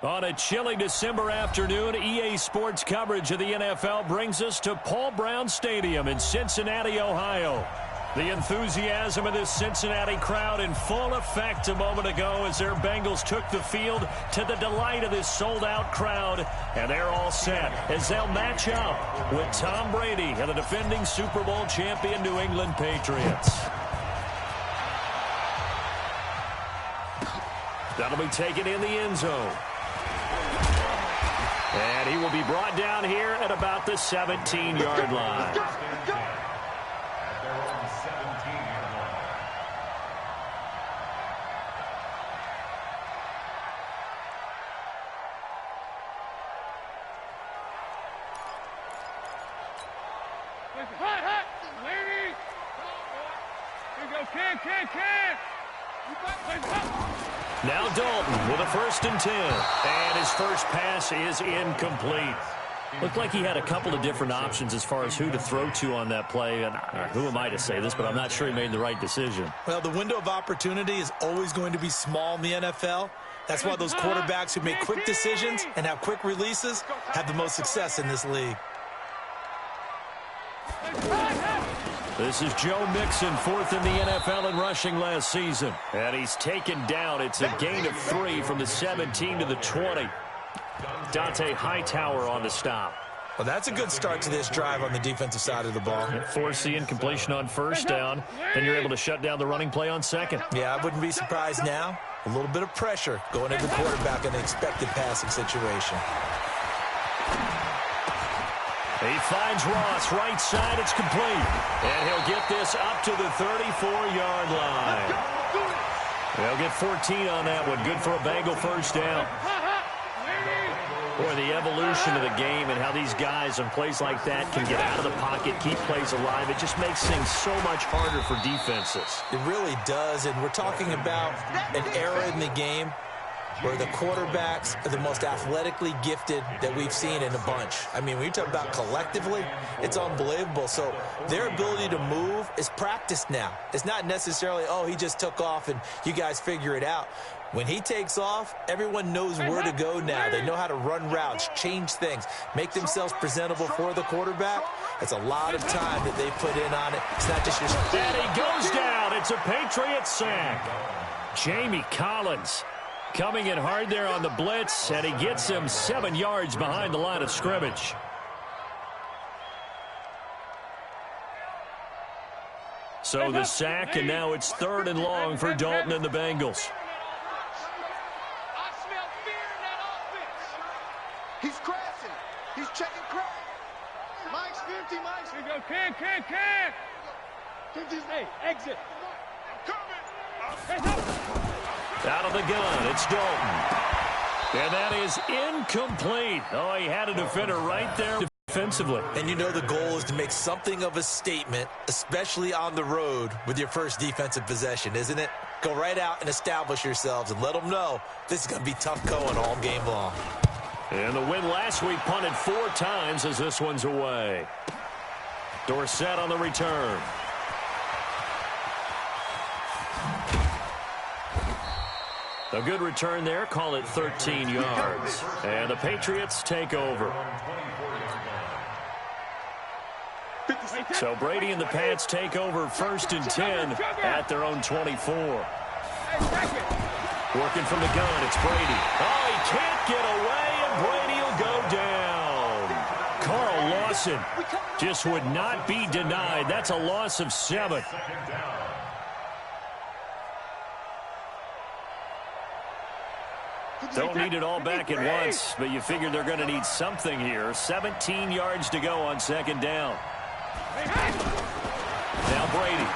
On a chilly December afternoon, EA Sports coverage of the NFL brings us to Paul Brown Stadium in Cincinnati, Ohio. The enthusiasm of this Cincinnati crowd in full effect a moment ago as their Bengals took the field to the delight of this sold-out crowd. And they're all set as they'll match up with Tom Brady and the defending Super Bowl champion New England Patriots. That'll be taken in the end zone. And he will be brought down here at about the 17-yard line. Now Dalton with a 1st and 10. And his first pass is incomplete. Looked like he had a couple of different options as far as who to throw to on that play. And who am I to say this, but I'm not sure he made the right decision. Well, the window of opportunity is always going to be small in the NFL. That's why those quarterbacks who make quick decisions and have quick releases have the most success in this league. This is Joe Mixon, 4th in the NFL in rushing last season. And he's taken down. It's a gain of 3 from the 17 to the 20. Dante Hightower on the stop. Well, that's a good start to this drive on the defensive side of the ball. Force the incompletion on 1st down. Then you're able to shut down the running play on 2nd. Yeah, I wouldn't be surprised now. A little bit of pressure going into the quarterback in an expected passing situation. He finds Ross, right side, it's complete. And he'll get this up to the 34-yard line. They'll get 14 on that one. Good for a Bengal 1st down. Boy, the evolution of the game and how these guys on plays like that can get out of the pocket, keep plays alive, it just makes things so much harder for defenses. It really does, and we're talking about an era in the game where the quarterbacks are the most athletically gifted that we've seen in a bunch. I mean, when you talk about collectively, it's unbelievable. So their ability to move is practiced now. It's not necessarily, oh, he just took off and you guys figure it out. When he takes off, everyone knows where to go now. They know how to run routes, change things, make themselves presentable for the quarterback. That's a lot of time that they put in on it. It's not just your... And he goes down. It's a Patriots sack. Jamie Collins coming in hard there on the blitz, and he gets him 7 yards behind the line of scrimmage. So the sack, and now it's 3rd and long for Dalton and the Bengals. I smell fear in that offense. He's crashing. He's checking crack. Mike's 50, Mike's. Here you go, can. Hey, exit. I'm coming. Out of the gun, it's Dalton. And that is incomplete. Oh, he had a defender right there defensively. And you know the goal is to make something of a statement, especially on the road with your first defensive possession, isn't it? Go right out and establish yourselves and let them know this is going to be tough going all game long. And the win last week punted 4 times as this one's away. Dorsett on the return. A good return there. Call it 13 yards. And the Patriots take over. So Brady and the Pats take over 1st and 10 at their own 24. Working from the gun, it's Brady. Oh, he can't get away, and Brady will go down. Carl Lawson just would not be denied. That's a loss of 7. Don't need it all back at once, but you figure they're going to need something here. 17 yards to go on 2nd down. Now Brady.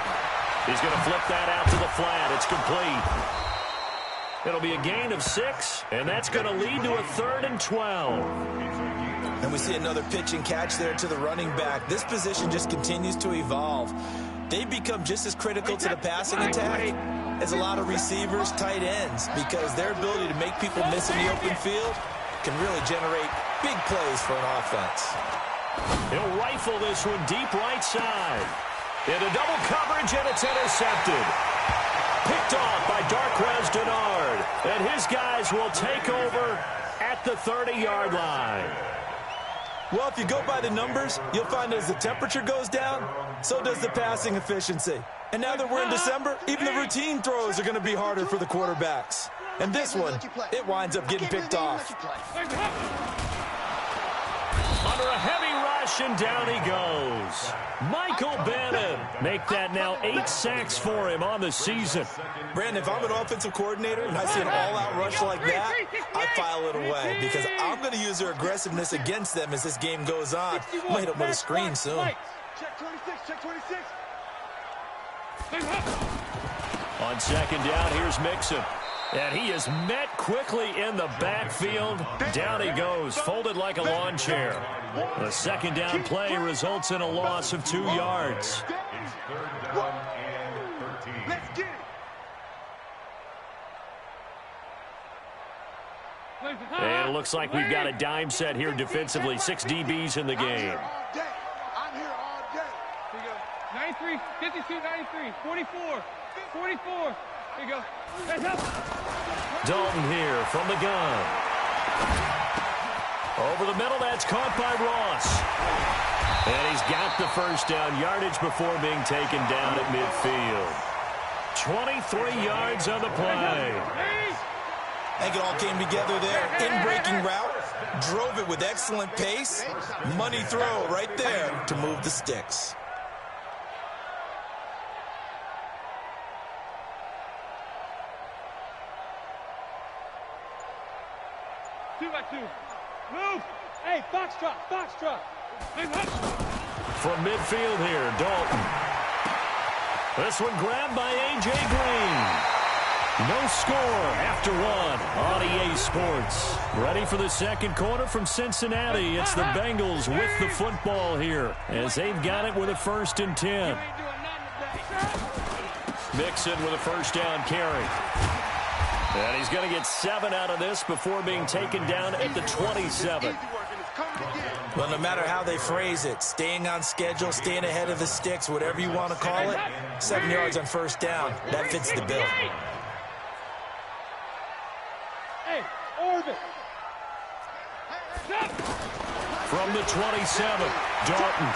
He's going to flip that out to the flat. It's complete. It'll be a gain of 6, and that's going to lead to a 3rd and 12. And we see another pitch and catch there to the running back. This position just continues to evolve. They become just as critical to the passing attack as a lot of receivers, tight ends, because their ability to make people miss in the open field can really generate big plays for an offense. He'll rifle this one deep right side. Into double coverage, and it's intercepted. Picked off by Darquez Dennard. And his guys will take over at the 30-yard line. Well, if you go by the numbers, you'll find as the temperature goes down, so does the passing efficiency. And now that we're in December, even the routine throws are going to be harder for the quarterbacks. And this one, it winds up getting picked off. Under a heavy rush, and down he goes. Michael Bannon. Make that now 8 sacks for him on the season. Brandon, if I'm an offensive coordinator and I see an all-out rush like that, I file it away because I'm going to use their aggressiveness against them as this game goes on. I might hit them with a screen soon. Check 26, check 26. On second down, here's Mixon. And he is met quickly in the backfield. Down he goes, folded like a lawn chair. The second down play results in a loss of 2 yards. Let's get it. And it looks like we've got a dime set here defensively. 6 DBs in the game. I'm here all day. Here you go. 93, 52, 93, 44, 44. Here you go. Dalton here from the gun. Over the middle, that's caught by Ross. And he's got the first down yardage before being taken down at midfield. 23 yards on the play. I think it all came together there. In-breaking route, drove it with excellent pace. Money throw right there to move the sticks. Two by two. Move. Hey, box drop, box drop. From midfield here, Dalton. This one grabbed by A.J. Green. No score after one on EA Sports. Ready for the second quarter from Cincinnati. It's the Bengals with the football here as they've got it with a 1st and 10. Mixon with a first down carry. And he's going to get 7 out of this before being taken down at the 27. Well, no matter how they phrase it, staying on schedule, staying ahead of the sticks, whatever you want to call it, 7 yards on first down, that fits the bill. Hey, orbit. From the 27, Dalton.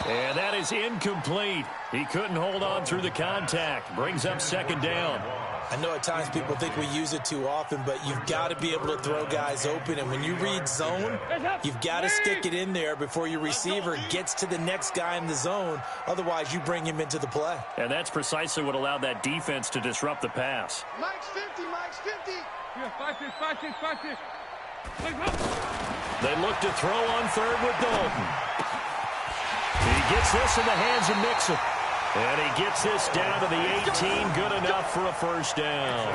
And that is incomplete. He couldn't hold on through the contact. Brings up second down. I know at times people think we use it too often, but you've got to be able to throw guys open. And when you read zone, you've got to stick it in there before your receiver gets to the next guy in the zone. Otherwise, you bring him into the play. And that's precisely what allowed that defense to disrupt the pass. Mike's 50, Mike's 50. Yeah, 5-6, 5-6, 5-6. They look to throw on third with Dalton. He gets this in the hands of Mixon. And he gets this down to the 18. Good enough for a first down.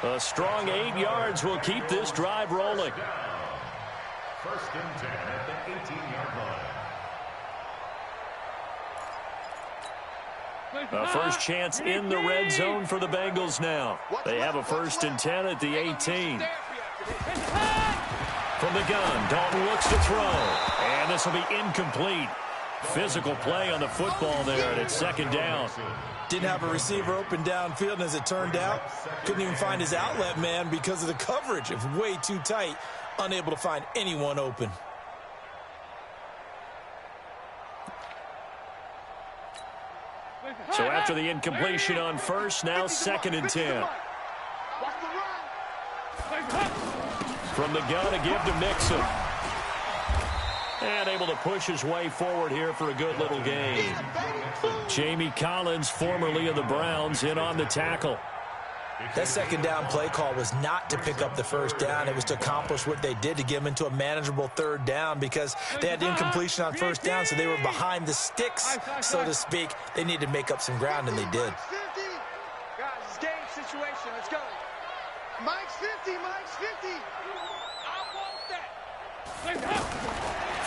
A strong 8 yards will keep this drive rolling. 1st and 10 at the 18-yard line. A first chance in the red zone for the Bengals now. They have a 1st and 10 at the 18. From the gun, Dalton looks to throw. And this will be incomplete. Physical play on the football there, and it's second down. Didn't have a receiver open downfield, and as it turned out, couldn't even find his outlet man because of the coverage. It was way too tight, unable to find anyone open. So after the incompletion on first, now 2nd and 10. From the gun, a give to Mixon. And able to push his way forward here for a good little gain. Jamie Collins, formerly of the Browns, in on the tackle. That second down play call was not to pick up the first down. It was to accomplish what they did to get them into a manageable 3rd down because they had incompletion on first down, so they were behind the sticks, so to speak. They needed to make up some ground, and they did. Guys, it's game situation. Let's go. Mike's 50, Mike's 50. I want that.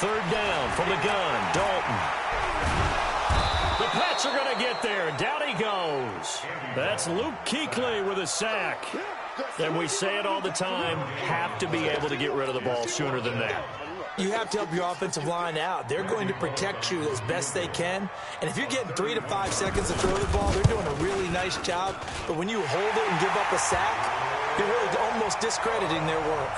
3rd down from the gun, Dalton. The Pats are going to get there. Down he goes. That's Luke Kuechly with a sack. And we say it all the time, have to be able to get rid of the ball sooner than that. You have to help your offensive line out. They're going to protect you as best they can. And if you're getting 3 to 5 seconds to throw the ball, they're doing a really nice job. But when you hold it and give up a sack, You're really almost discrediting their work.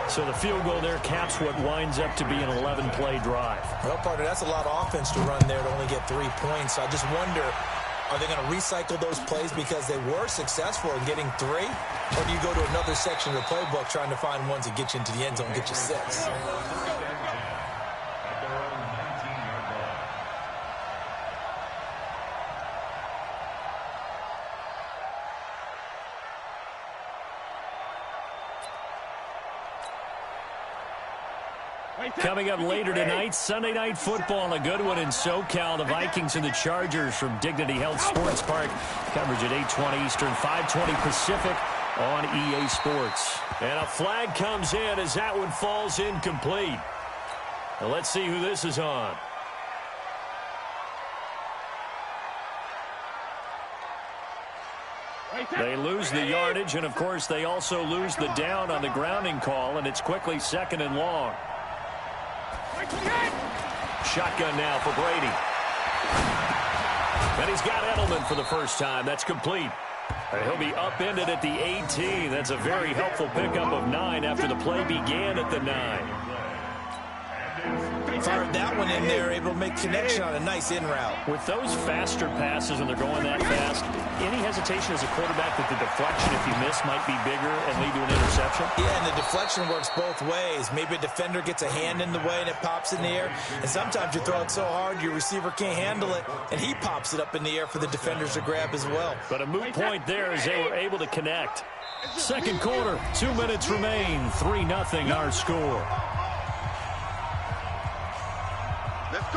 So the field goal there caps what winds up to be an 11-play drive. Well, partner, that's a lot of offense to run there to only get 3 points. So I just wonder, are they going to recycle those plays because they were successful in getting 3? Or do you go to another section of the playbook trying to find ones that get you into the end zone and get you 6? Coming up later tonight, Sunday Night Football, a good one in SoCal. The Vikings and the Chargers from Dignity Health Sports Park. Coverage at 8:20 Eastern, 5:20 Pacific on EA Sports. And a flag comes in as that one falls incomplete. Now let's see who this is on. They lose the yardage, and of course they also lose the down on the grounding call, and it's quickly 2nd and long. Shotgun now for Brady. And he's got Edelman for the first time. That's complete. And he'll be upended at the 18. That's a very helpful pickup of 9 after the play began at the 9. Fired that one in there, able to make connection on a nice in route. With those faster passes and they're going that fast, any hesitation as a quarterback that the deflection, if you miss, might be bigger and lead to an interception? Yeah, and the deflection works both ways. Maybe a defender gets a hand in the way and it pops in the air. And sometimes you throw it so hard your receiver can't handle it, and he pops it up in the air for the defenders to grab as well. But a moot point there as they were able to connect. Second quarter, 2 minutes remain, 3-0 our score.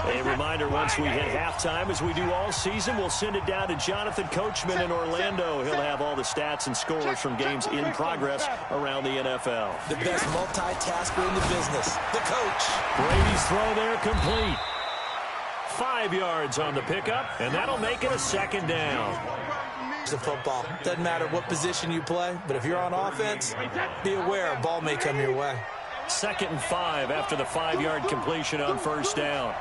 A reminder, once we hit halftime, as we do all season, we'll send it down to Jonathan Coachman in Orlando. He'll have all the stats and scores from games in progress around the NFL. The best multitasker in the business, the coach. Brady's throw there complete. 5 yards on the pickup, and that'll make it a 2nd down. It's a football. Doesn't matter what position you play, but if you're on offense, be aware a ball may come your way. 2nd and 5 after the 5-yard completion on 1st down.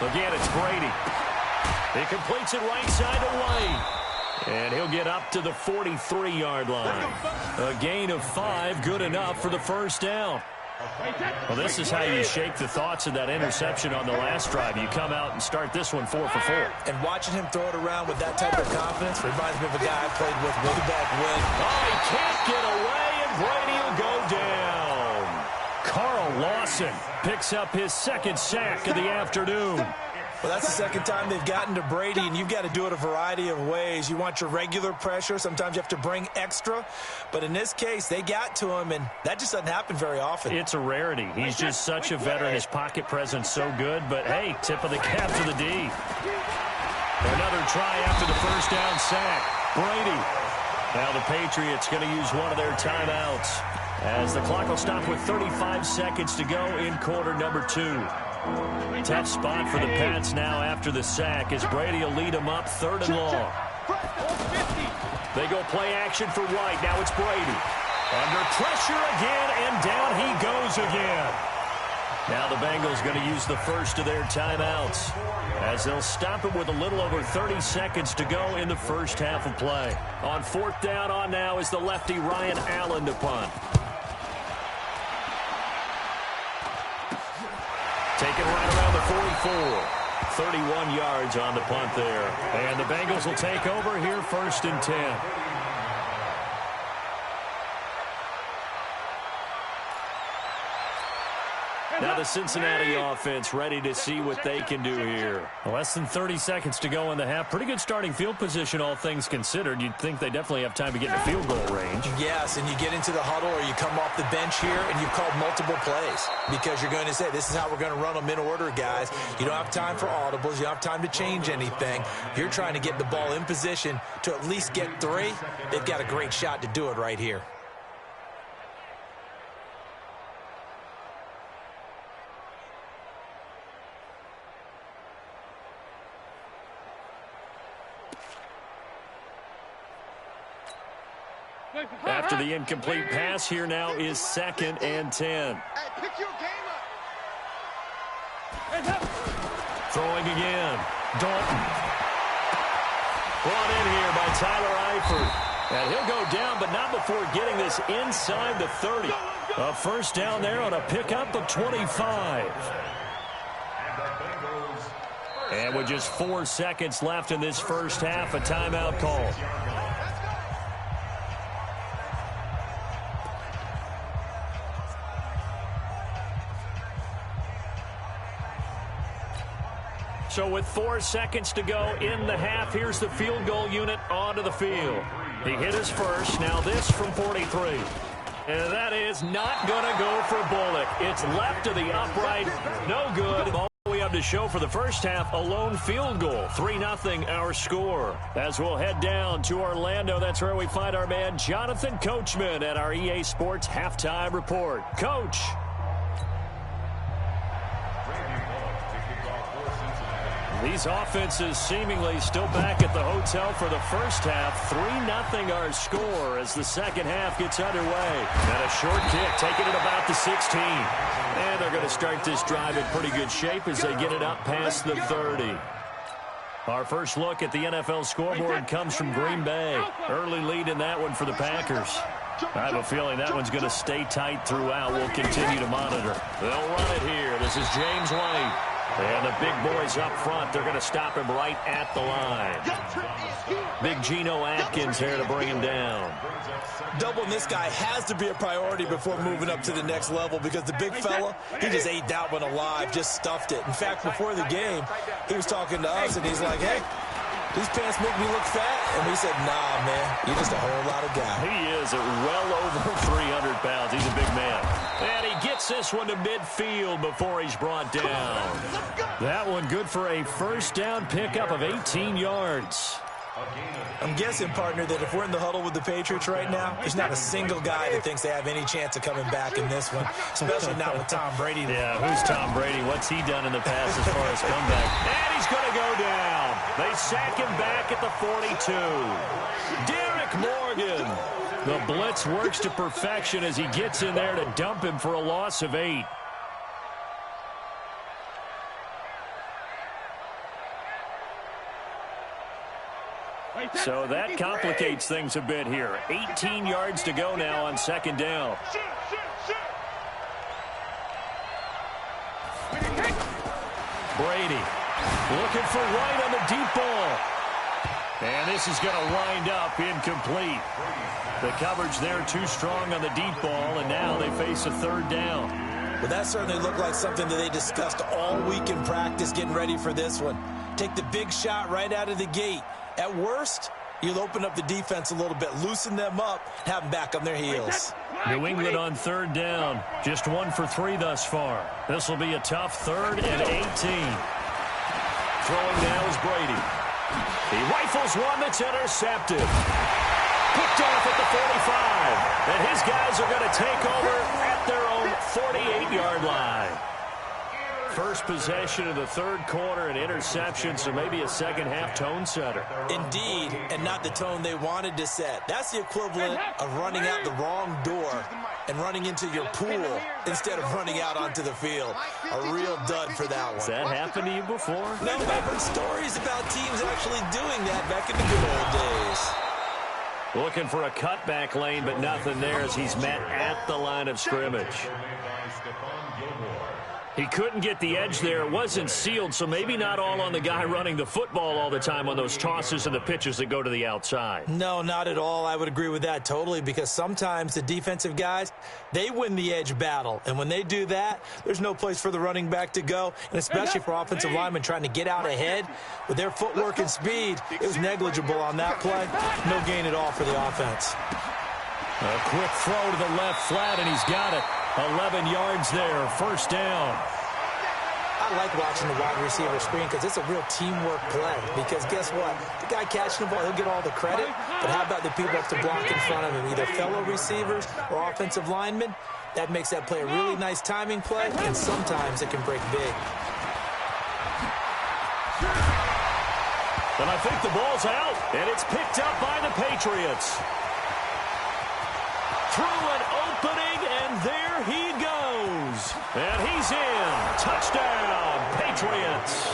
Again, it's Brady. He completes it right side to White. And he'll get up to the 43-yard line. A gain of 5, good enough for the 1st down. Well, this is how you shake the thoughts of that interception on the last drive. You come out and start this one 4 for 4. And watching him throw it around with that type of confidence reminds me of a guy I played with way back when. Oh, he can't get away, and Brady will go down. Carl Lawson picks up his 2nd sack of the afternoon. Well, that's the 2nd time they've gotten to Brady, and you've got to do it a variety of ways. You want your regular pressure. Sometimes you have to bring extra. But in this case, they got to him, and that just doesn't happen very often. It's a rarity. He's just such a veteran. His pocket presence so good. But, hey, tip of the cap to the D. Another try after the 1st down sack. Brady. Now the Patriots going to use one of their timeouts as the clock will stop with 35 seconds to go in quarter number 2. Tough spot for the Pats now after the sack as Brady will lead them up 3rd and long. They go play action for White. Now it's Brady. Under pressure again, and down he goes again. Now the Bengals going to use the first of their timeouts as they'll stop it with a little over 30 seconds to go in the first half of play. On 4th down on now is the lefty Ryan Allen to punt. Taken right around the 44. 31 yards on the punt there. And the Bengals will take over here 1st and 10. Now the Cincinnati offense ready to see what they can do here. Less than 30 seconds to go in the half. Pretty good starting field position, all things considered. You'd think they definitely have time to get in the field goal range. Yes, and you get into the huddle or you come off the bench here and you've called multiple plays because you're going to say, this is how we're going to run them in order, guys. You don't have time for audibles. You don't have time to change anything. You're trying to get the ball in position to at least get 3. They've got a great shot to do it right here. After the incomplete pass, here now is 2nd and 10. Hey, pick your game up. Throwing again. Dalton. Brought in here by Tyler Eifert. And he'll go down, but not before getting this inside the 30. A first down there on a pickup of 25. And with just 4 seconds left in this first half, a timeout call. So with 4 seconds to go in the half, here's the field goal unit onto the field. He hit his first. Now this from 43. And that is not going to go for Bullock. It's left to the upright. No good. All we have to show for the first half, a lone field goal. 3-0 our score. As we'll head down to Orlando, that's where we find our man Jonathan Coachman at our EA Sports Halftime Report. Coach. These offenses seemingly still back at the hotel for the first half. 3-0 our score as the second half gets underway. And a short kick taking it about the 16. And they're going to start this drive in pretty good shape as they get it up past the 30. Our first look at the NFL scoreboard comes from Green Bay. Early lead in that one for the Packers. I have a feeling that one's going to stay tight throughout. We'll continue to monitor. They'll run it here. This is James White. And the big boys up front, they're going to stop him right at the line. Big Geno Atkins here to bring him down. Doubling this guy has to be a priority before moving up to the next level because the big fella, he just ate that one alive, just stuffed it. In fact, before the game, he was talking to us, and he's like, hey, these pants make me look fat. And we said, nah, man, you're just a whole lot of guy. He is at well over 300 pounds. He's a big man. And he gets this one to midfield before he's brought down. That one good for a first down pickup of 18 yards. I'm guessing, partner, that if we're in the huddle with the Patriots right now, there's not a single guy that thinks they have any chance of coming back in this one, especially not with Tom Brady. Yeah, who's Tom Brady? What's he done in the past as far as comeback? And he's going to go down. They sack him back at the 42. Derek Morgan. The blitz works to perfection as he gets in there to dump him for a loss of 8. So that complicates things a bit here. 18 yards to go now on second down. Brady looking for White on the deep ball. And this is going to wind up incomplete. The coverage there too strong on the deep ball, and now they face a third down. Well, that certainly looked like something that they discussed all week in practice getting ready for this one. Take the big shot right out of the gate. At worst, you'll open up the defense a little bit, loosen them up, have them back on their heels. New England on third down. Just 1 for 3 thus far. This will be a tough 3rd and 18. Throwing now is Brady. He rifles one that's intercepted. Picked off at the 45. And his guys are going to take over at their own 48-yard line. First possession of the third quarter, an interception, so maybe a second-half tone setter. Indeed, and not the tone they wanted to set. That's the equivalent of running out the wrong door and running into your pool instead of running out onto the field. A real dud for that one. Has that happened to you before? No, I've heard stories about teams actually doing that back in the good old days. Looking for a cutback lane, but nothing there as he's met at the line of scrimmage. He couldn't get the edge there. It wasn't sealed, so maybe not all on the guy running the football all the time on those tosses and the pitches that go to the outside. No, not at all. I would agree with that totally because sometimes the defensive guys, they win the edge battle. And when they do that, there's no place for the running back to go, and especially for offensive linemen trying to get out ahead. With their footwork and speed, it was negligible on that play. No gain at all for the offense. A quick throw to the left flat, and he's got it. 11 yards there, first down. I like watching the wide receiver screen because it's a real teamwork play. Because guess what? The guy catching the ball, he'll get all the credit. But how about the people up to block in front of him, either fellow receivers or offensive linemen? That makes that play a really nice timing play, and sometimes it can break big. And I think the ball's out, and it's picked up by the Patriots. Through an opening, and there he goes. And he's in. Touchdown, Patriots.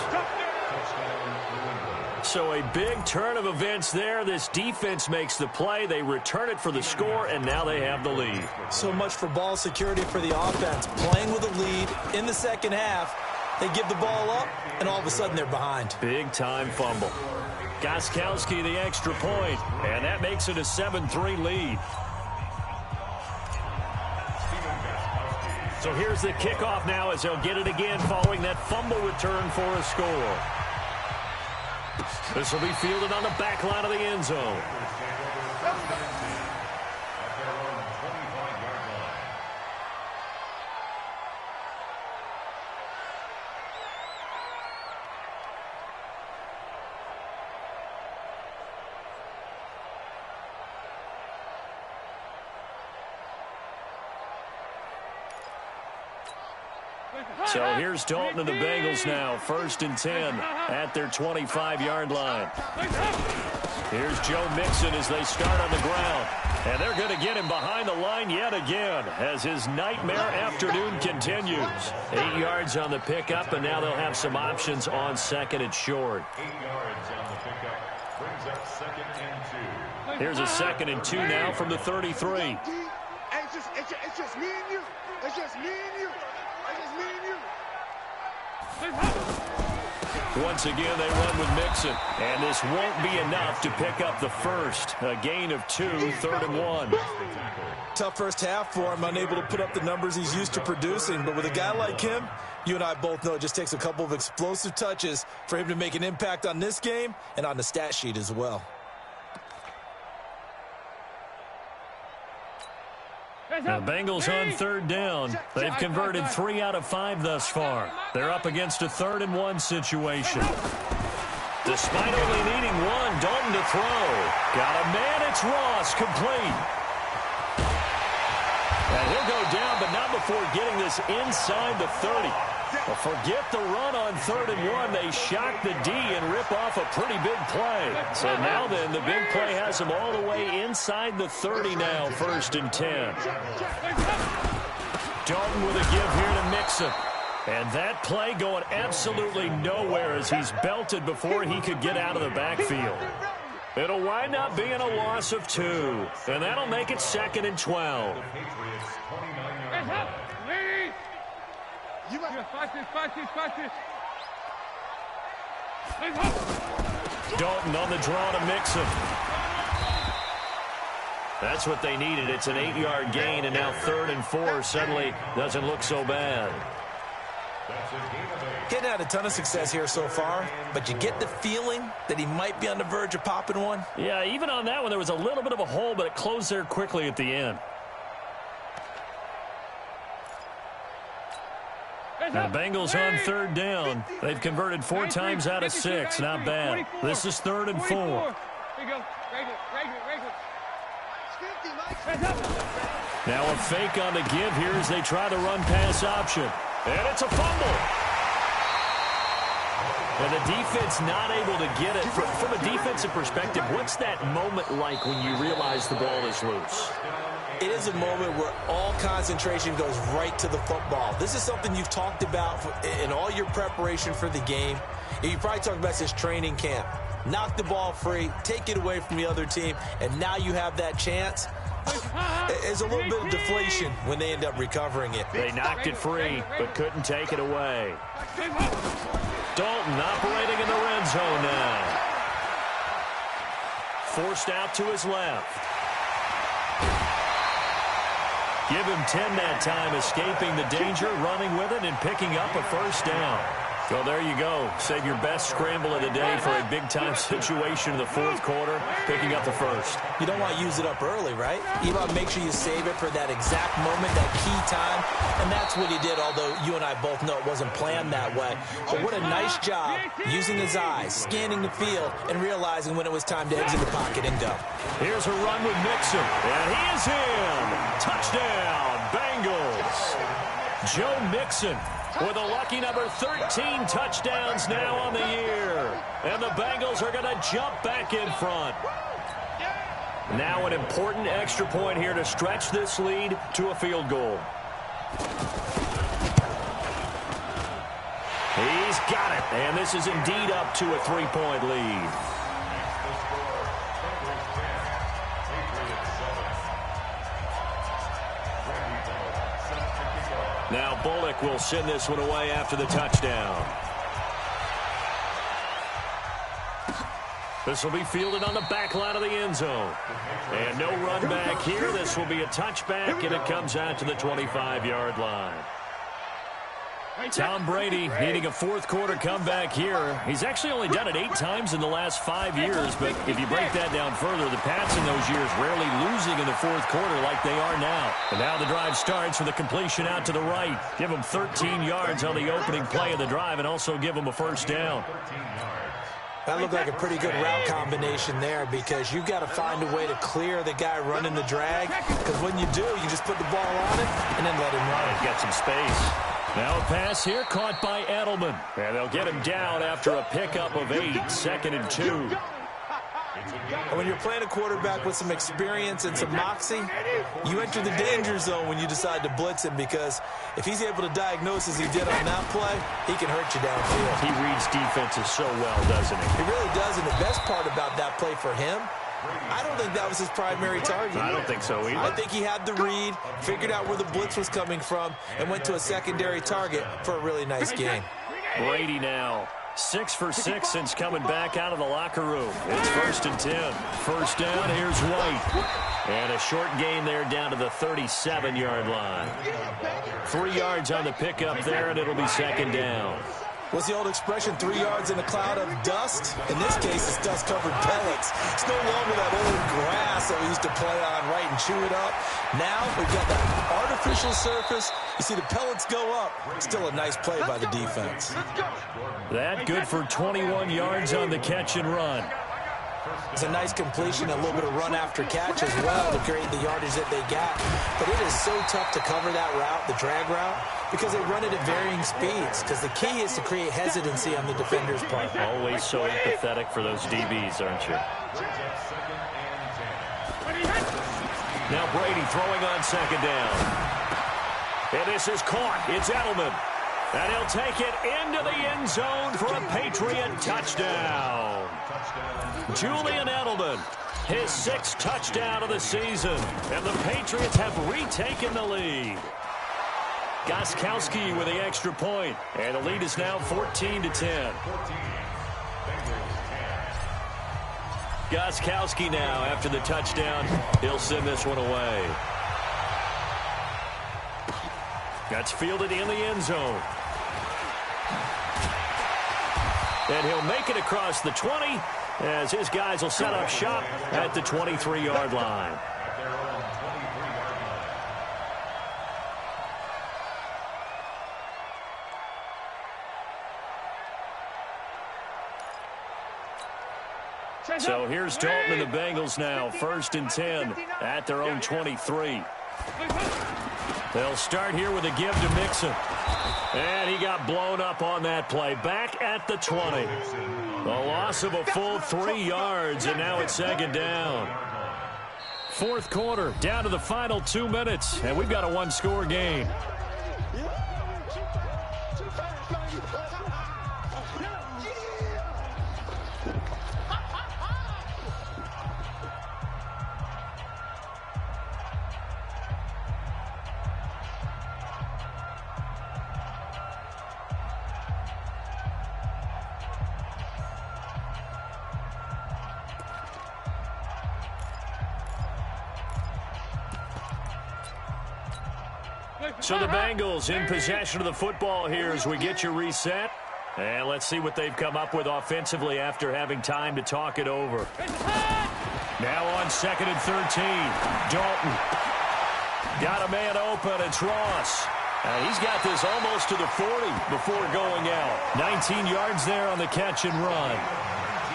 So a big turn of events there. This defense makes the play. They return it for the score, and now they have the lead. So much for ball security for the offense. Playing with a lead in the second half, they give the ball up, and all of a sudden they're behind. Big-time fumble. Gostkowski the extra point, and that makes it a 7-3 lead. So here's the kickoff now as they'll get it again following that fumble return for a score. This will be fielded on the back line of the end zone. So here's Dalton and the Bengals now, 1st and 10 at their 25-yard line. Here's Joe Mixon as they start on the ground. And they're going to get him behind the line yet again as his nightmare afternoon continues. 8 yards on the pickup, and now they'll have some options on 2nd and short. 8 yards on the pickup brings up 2nd and 2. Here's a 2nd and 2 now from the 33. It's just me and you. It's just me and you. It's just me and you. Once again, they run with Mixon. And this won't be enough to pick up the first. A gain of 2, 3rd and 1. Tough first half for him, unable to put up the numbers he's used to producing. But with a guy like him, you and I both know it just takes a couple of explosive touches for him to make an impact on this game and on the stat sheet as well. The Bengals on 3rd down. They've converted 3 out of 5 thus far. They're up against a 3rd and 1 situation. Despite only needing 1, Dalton to throw. Got a man, it's Ross, complete. And he'll go down, but not before getting this inside the 30. Well, forget the run on 3rd and 1. They shock the D and rip off a pretty big play. So now then, the big play has them all the way inside the 30 now, 1st and 10. Dalton with a give here to Mixon. And that play going absolutely nowhere as he's belted before he could get out of the backfield. It'll wind up being a loss of 2. And that'll make it 2nd and 12. Dalton on the draw to Mixon. That's what they needed. It's an 8-yard gain, and now 3rd and 4 suddenly doesn't look so bad. Getting had a ton of success here so far, but you get the feeling that he might be on the verge of popping one. Yeah, even on that one, there was a little bit of a hole, but it closed there quickly at the end. Now, Bengals on 3rd down. They've converted 4 times out of 6. Not bad. This is 3rd and 4. Now a fake on the give here as they try the run-pass option. And it's a fumble. And the defense not able to get it. From a defensive perspective, what's that moment like when you realize the ball is loose? It is a moment where all concentration goes right to the football. This is something you've talked about in all your preparation for the game. You probably talked about this training camp. Knock the ball free, take it away from the other team, and now you have that chance. There's a little bit of deflation when they end up recovering it. They knocked it free, but couldn't take it away. Dalton operating in the red zone now. Forced out to his left. Give him 10 that time, escaping the danger, running with it, and picking up a 1st down. Well, there you go. Save your best scramble of the day for a big-time situation in the 4th quarter, picking up the 1st. You don't want to use it up early, right? You want to make sure you save it for that exact moment, that key time, and that's what he did, although you and I both know it wasn't planned that way. But what a nice job using his eyes, scanning the field, and realizing when it was time to exit the pocket and go. Here's a run with Mixon, and he is in. Touchdown, Bengals. Joe Mixon with a lucky number 13 touchdowns now on the year. And the Bengals are going to jump back in front. Now an important extra point here to stretch this lead to a field goal. He's He's got it. And this is indeed up to a 3-point lead. Now Bullock will send this one away after the touchdown. This will be fielded on the back line of the end zone. And no run back here. This will be a touchback, and it comes out to the 25-yard line. Tom Brady needing a fourth-quarter comeback here. He's actually only done it 8 times in the last 5 years, but if you break that down further, the Pats in those years rarely losing in the fourth quarter like they are now. And now the drive starts with a completion out to the right. Give them 13 yards on the opening play of the drive and also give them a first down. That looked like a pretty good route combination there because you've got to find a way to clear the guy running the drag, because when you do, you just put the ball on it and then let him run. He's got some space. Now a pass here caught by Edelman. And they'll get him down after a pickup of 8, 2nd and 2. And when you're playing a quarterback with some experience and some moxie, you enter the danger zone when you decide to blitz him, because if he's able to diagnose as he did on that play, he can hurt you downfield. He reads defenses so well, doesn't he? He really does, and the best part about that play for him, I don't think that was his primary target. I don't think so either. I think he had the read, figured out where the blitz was coming from, and went to a secondary target for a really nice game. Brady now 6 for 6 since coming back out of the locker room. It's 1st and 10. First down, here's White. And a short gain there down to the 37-yard line. 3 yards on the pickup there, and it'll be 2nd down. What's the old expression, 3 yards in a cloud of dust? In this case, it's dust-covered pellets. It's no longer that old grass that we used to play on, right, and chew it up. Now we've got that artificial surface. You see the pellets go up. Still a nice play by the defense. That good for 21 yards on the catch and run. It's a nice completion, a little bit of run after catch as well to create the yardage that they got. But it is so tough to cover that route, the drag route, because they run it at varying speeds. Because the key is to create hesitancy on the defender's part. Always so empathetic for those DBs, aren't you? Now Brady throwing on 2nd down. And this is caught. It's Edelman. And he'll take it into the end zone for a Patriot touchdown. Julian Edelman, his 6th touchdown of the season. And the Patriots have retaken the lead. Gostkowski with the extra point. And the lead is now 14-10. Gostkowski now after the touchdown. He'll send this one away. That's fielded in the end zone. And he'll make it across the 20 as his guys will set up shop at the 23-yard line. So here's Dalton and the Bengals now, 1st and 10 at their own 23. They'll start here with a give to Mixon. And he got blown up on that play. Back at the 20. The loss of a full 3 yards, and now it's 2nd down. 4th quarter, down to the final 2 minutes, and we've got a 1-score game. So the Bengals in possession of the football here as we get you reset. And let's see what they've come up with offensively after having time to talk it over. Now on 2nd and 13. Dalton. Got a man open. It's Ross. And he's got this almost to the 40 before going out. 19 yards there on the catch and run.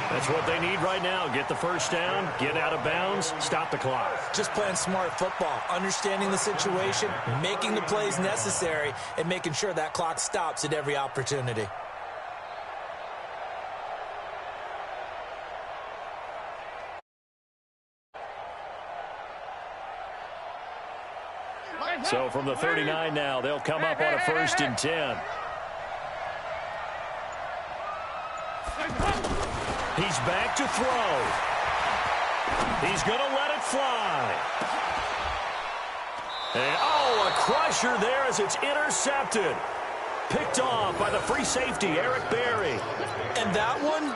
That's what they need right now. Get the first down, get out of bounds, stop the clock. Just playing smart football, understanding the situation, making the plays necessary, and making sure that clock stops at every opportunity. So from the 39 now, they'll come up on a 1st and 10. He's back to throw. He's going to let it fly. And, oh, a crusher there as it's intercepted. Picked off by the free safety, Eric Berry. And that one,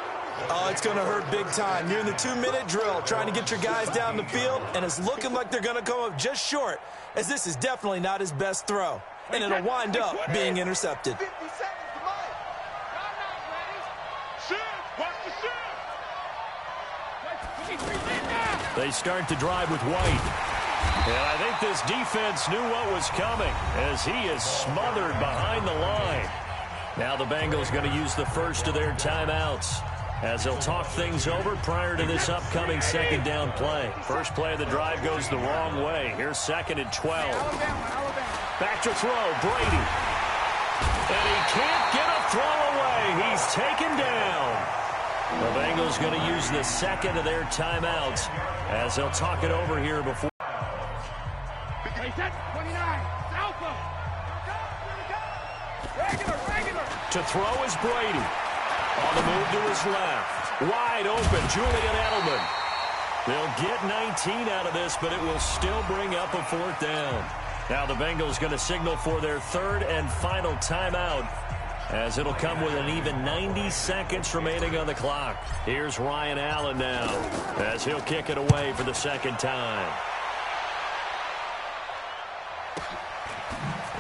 oh, it's going to hurt big time. You're in the 2-minute drill trying to get your guys down the field, and it's looking like they're going to come up just short, as this is definitely not his best throw. And it'll wind up being intercepted. 50 seconds to Mike. They start to drive with White. And I think this defense knew what was coming as he is smothered behind the line. Now the Bengals going to use the first of their timeouts as they'll talk things over prior to this upcoming second down play. First play of the drive goes the wrong way. Here's 2nd and 12. Back to throw, Brady. And he can't get a throw away. He's taken down. The Bengals going to use the second of their timeouts as they'll talk it over here before. 29, Alpha. Regular. To throw is Brady. On the move to his left. Wide open, Julian Edelman. They'll get 19 out of this, but it will still bring up a 4th down. Now the Bengals going to signal for their 3rd and final timeout, as it'll come with an even 90 seconds remaining on the clock. Here's Ryan Allen now, as he'll kick it away for the 2nd time.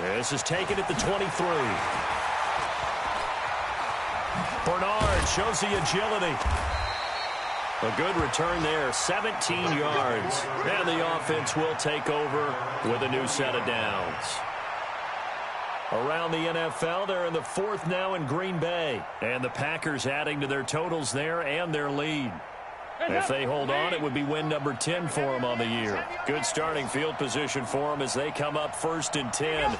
This is taken at the 23. Bernard shows the agility. A good return there, 17 yards. And the offense will take over with a new set of downs. Around the NFL, they're in the 4th now in Green Bay. And the Packers adding to their totals there and their lead. If they hold on, it would be win number 10 for them on the year. Good starting field position for them as they come up 1st and 10.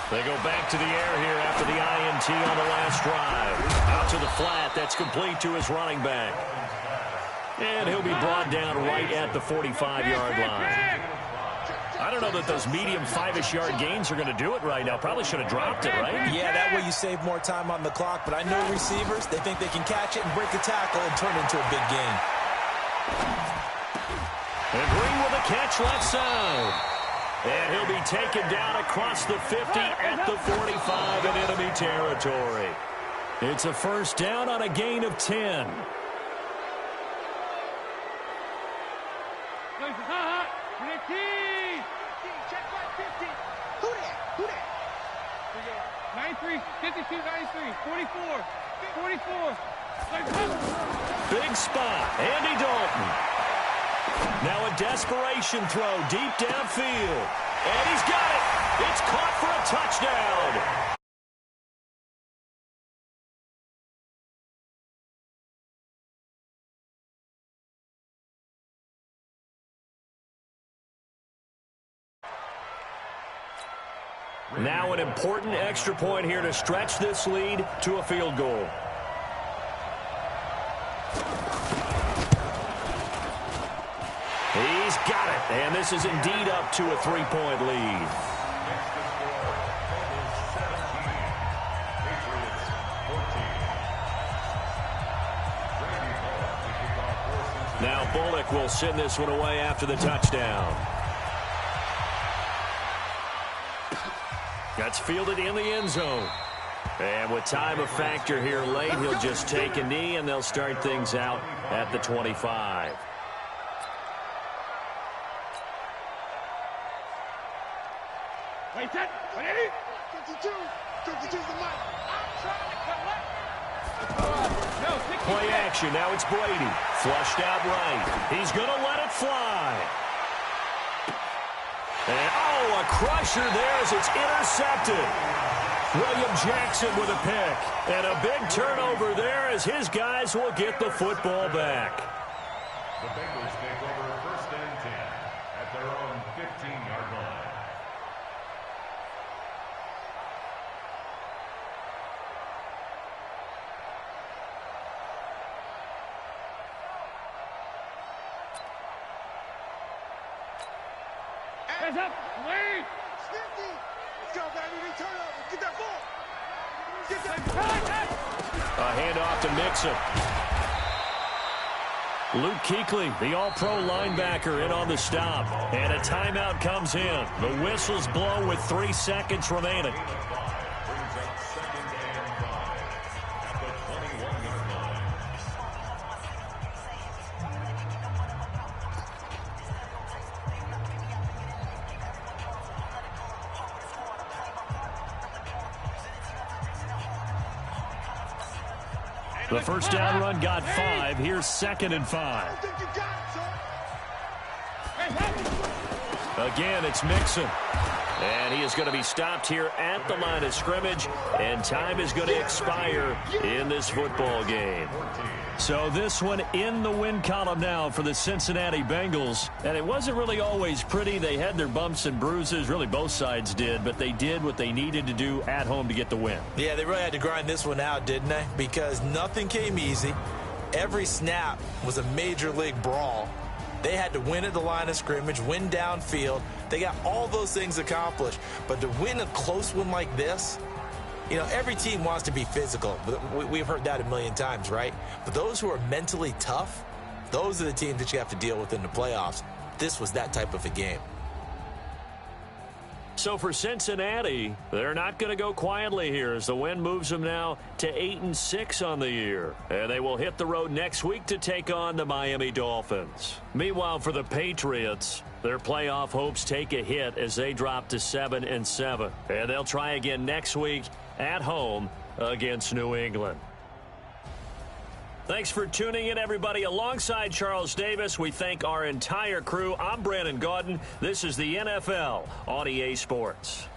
They go back to the air here after the INT on the last drive. Out to the flat. That's complete to his running back. And he'll be brought down right at the 45-yard line. I don't know that those medium 5-ish yard gains are going to do it right now. Probably should have dropped it, right? Yeah, that way you save more time on the clock. But I know receivers, they think they can catch it and break a tackle and turn it into a big gain. And Green with a catch left side. And he'll be taken down across the 50 at the 45 in enemy territory. It's a 1st down on a gain of 10. Check right 50. Who that? 93, 52, 93, 44, 44. Big spot, Andy Dalton. Now a desperation throw deep downfield. And he's got it. It's caught for a touchdown. Now an important extra point here to stretch this lead to a field goal. He's got it, and this is indeed up to a 3-point lead. Now Bullock will send this one away after the touchdown. That's fielded in the end zone. And with time a factor here late, he'll just take a knee, and they'll start things out at the 25. Wait, that. 52. 52's the mic. I'm trying to collect. Play action. Now it's Brady. Flushed out right. He's going to let it fly. And, oh, a crusher there as it's intercepted. William Jackson with a pick. And a big turnover there as his guys will get the football back. The Bengals take over 1st and 10 at their own 15-yard line. Hands up. Wait. 50. Let's go, baby. Turn over. Get that ball. A handoff to Mixon. Luke Kuechly, the all-pro linebacker, in on the stop. And a timeout comes in. The whistle's blown with 3 seconds remaining. The first down run got 5. Here's 2nd and 5. Again, it's Mixon. And he is going to be stopped here at the line of scrimmage. And time is going to expire in this football game. So this one in the win column now for the Cincinnati Bengals. And it wasn't really always pretty. They had their bumps and bruises. Really, both sides did. But they did what they needed to do at home to get the win. Yeah, they really had to grind this one out, didn't they? Because nothing came easy. Every snap was a major league brawl. They had to win at the line of scrimmage, win downfield. They got all those things accomplished. But to win a close one like this, you know, every team wants to be physical. We've heard that a million times, right? But those who are mentally tough, those are the teams that you have to deal with in the playoffs. This was that type of a game. So for Cincinnati, they're not going to go quietly here as the win moves them now to 8-6 on the year. And they will hit the road next week to take on the Miami Dolphins. Meanwhile, for the Patriots, their playoff hopes take a hit as they drop to 7-7. And they'll try again next week at home against New England. Thanks for tuning in, everybody. Alongside Charles Davis, we thank our entire crew. I'm Brandon Gaudin. This is the NFL on EA Sports.